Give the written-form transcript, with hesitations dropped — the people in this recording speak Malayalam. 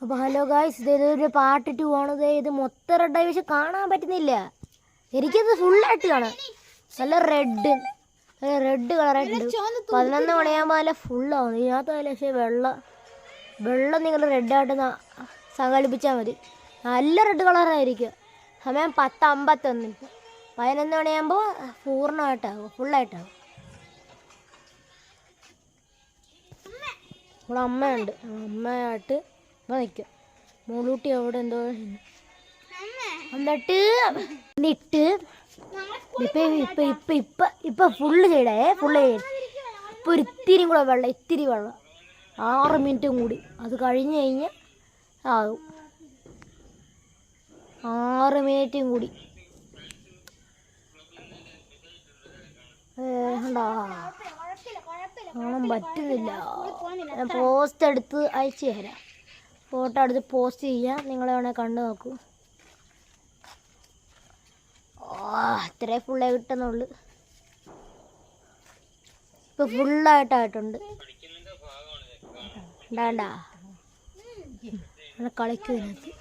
അപ്പോൾ ഹലോ ഗായ്സ്, ഇതൊരു പാർട്ട് 2 ആണ്. ഇത് മൊത്തം റെഡായി, പക്ഷെ കാണാൻ പറ്റുന്നില്ല. എനിക്കത് ഫുള്ളായിട്ട് കാണാം. നല്ല റെഡ് കളറായിട്ടുണ്ട്. 11 മണിയാകുമ്പോൾ നല്ല ഫുള്ളാവും. ഇതിനകത്ത് പക്ഷേ വെള്ളം നിങ്ങൾ റെഡായിട്ട് സങ്കല്പിച്ചാൽ മതി. നല്ല റെഡ് കളറായിരിക്കും. സമയം 10:51. 11 മണിയാകുമ്പോൾ പൂർണ്ണമായിട്ടാകും, ഫുള്ളായിട്ടാകും. ഇവിടെ അമ്മയുണ്ട്, അമ്മയായിട്ട് ഇപ്പം നിൽക്കും. മൂളൂട്ടി അവിടെ എന്തോ എന്നിട്ട് ഇപ്പം ഫുള്ള് ചെയ്യടേ, ഫുള്ള് ചെയ്യും. ഇപ്പം ഒരു ഇത്തിരി വെള്ളം 6 മിനിറ്റും കൂടി അത് കഴിഞ്ഞ് കഴിഞ്ഞ് ആകും. 6 മിനിറ്റും കൂടി കാണാൻ പറ്റുന്നില്ല. ഞാൻ പോസ്റ്റ് എടുത്ത് അയച്ചു തരാം. ഫോട്ടോ എടുത്ത് പോസ്റ്റ് ചെയ്യാം, നിങ്ങൾ വേണേൽ കണ്ടു നോക്കൂ. അത്രേ ഫുള്ളേ കിട്ടുന്നുള്ളു. ഇപ്പം ഫുള്ളായിട്ടായിട്ടുണ്ട്. ഉണ്ടാ കളിക്കും ഇതിനകത്ത്.